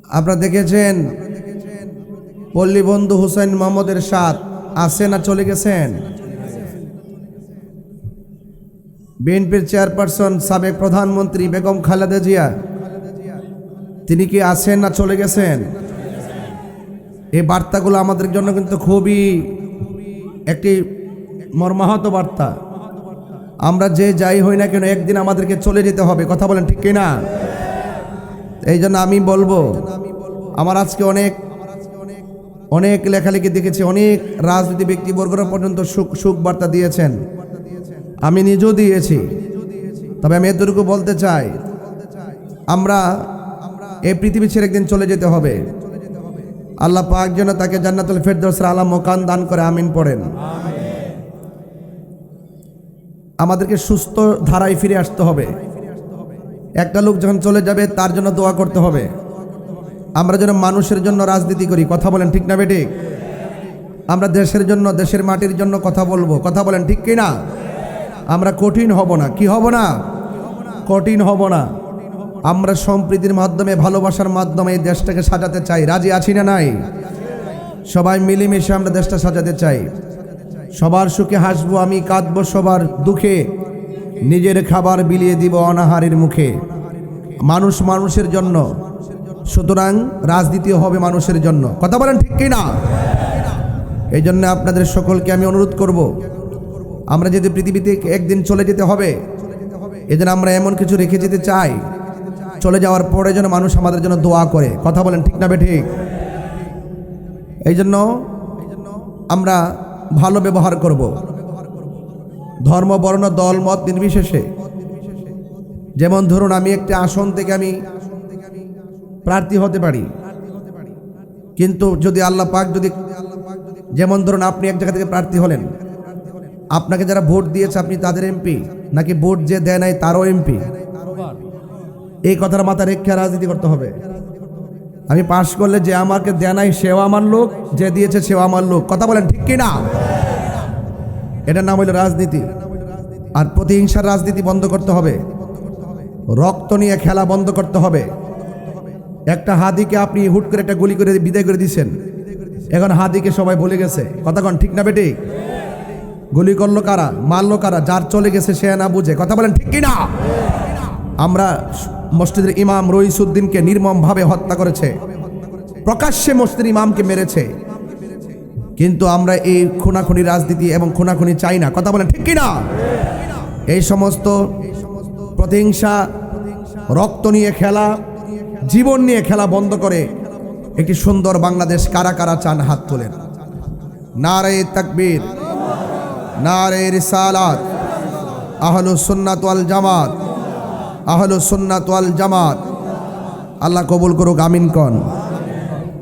আপনারা দেখেছেন পল্লী বন্ধু হুসাইন মোহাম্মদের সাথ আছেন না চলে গেছেন? বিএনপির চেয়ারপারসন সাবেক প্রধানমন্ত্রী বেগম খালেদা জিয়া তিনি কি আছেন না চলে গেছেন? এই বার্তাগুলো আমাদের জন্য কিন্তু খুবই একটি মর্মাহত বার্তা। আমরা যে যাই হই না কেন একদিন আমাদেরকে চলে যেতে হবে, কথা বলেন ঠিক কিনা? এই জন্য আমি বলবো, আমার আজকে অনেক লেখালেখি দেখেছি, অনেক রাজনীতি ব্যক্তিবর্গরা পর্যন্ত সুখ বার্তা দিয়েছেন, আমি নিজেও দিয়েছি। তবে আমি এতটুকু বলতে চাই, আমরা এই পৃথিবী ছেড়ে একদিন চলে যেতে হবে। আল্লাহ পাক যেন তাকে জান্নাতুল ফেরদৌসের আলা মাকান দান করে, আমিন পড়েন। আমাদেরকে সুস্থ ধারায় ফিরে আসতে হবে। একটা লোক যখন চলে যাবে তার জন্য দোয়া করতে হবে। আমরা যেন মানুষের জন্য রাজনীতি করি, কথা বলেন ঠিক না বেঠিক? আমরা দেশের জন্য, দেশের মাটির জন্য কথা বলবো, কথা বলেন ঠিক কিনা? আমরা কঠিন হব না। কি হব না? কঠিন হব না। আমরা সম্প্রীতির মাধ্যমে, ভালোবাসার মাধ্যমে এই দেশটাকে সাজাতে চাই। রাজি আছি না নাই? সবাই মিলেমিশে আমরা দেশটা সাজাতে চাই। সবার সুখে হাসবো, আমি কাঁদবো সবার দুঃখে, নিজের খাবার বিলিয়ে দিব অনাহারের মুখে। মানুষ মানুষের জন্য, সুতরাং রাজনীতি হবে মানুষের জন্য, কথা বলেন ঠিক কিনা? এই জন্য আপনাদের সকলকে আমি অনুরোধ করব, আমরা যদি পৃথিবীতে একদিন চলে যেতে হবে, এজন্য আমরা এমন কিছু রেখে যেতে চাই, চলে যাওয়ার পরে যেন মানুষ আমাদের জন্য দোয়া করে, কথা বলেন ঠিক না বেঠিক? এই জন্য আমরা ভালো ব্যবহার করব, ধর্ম বর্ণ দল মত নির্বিশেষে। যেমন ধরুন, আমি একটা আসন থেকে আমি প্রার্থী হতে পারি, কিন্তু যদি আল্লাহ পাক যদি, যেমন ধরুন আপনি এক জায়গা থেকে প্রার্থী হলেন, আপনাকে যারা ভোট দিয়েছে আপনি তাদের এমপি, নাকি ভোট যে দেয় নাই তারও এমপি? এই কথাটা মাথায় রেখে রাজনীতি করতে হবে। আমি পাশ করলে যে আমাকে দেয় নাই সেও আমার লোক, যে দিয়েছে সেও আমার লোক, কথা বলেন ঠিক কিনা? এটার নাম হইল রাজনীতি। আর প্রতিহিংসার রাজনীতি বন্ধ করতে হবে, রক্ত নিয়ে খেলা বন্ধ করতে হবে। একটা হাদিকে আপনি হুট করে একটা গুলি করে বিদায় করে দিয়েছেন, এখন হাদিকে সবাই ভুলে গেছে, কথা কন ঠিক না বেটি? গুলি করলো কারা, মারলো কারা? যার চলে গেছে সে না বুঝে, কথা বলেন ঠিক কিনা? আমরা মসজিদের ইমাম রইসুদ্দিনকে নির্মমভাবে হত্যা করেছে, প্রকাশ্যে মসজিদের ইমামকে মেরেছে, কিন্তু আমরা এই খুনাখুনি রাজনীতি এবং খুনাখুনি চাই না, কথা বলেন ঠিক কিনা? এই সমস্ত প্রতিহিংসা, রক্ত নিয়ে খেলা, জীবন নিয়ে খেলা বন্ধ করে একটি সুন্দর বাংলাদেশ কারা কারা চান? হাত তোলেন। নারে তাকবীর, নারে রিসালাত, আহলুস সুন্নাত ওয়াল জামাত, আহলুস সুন্নাত ওয়াল জামাত। আল্লাহ কবুল করুক, আমিন কন।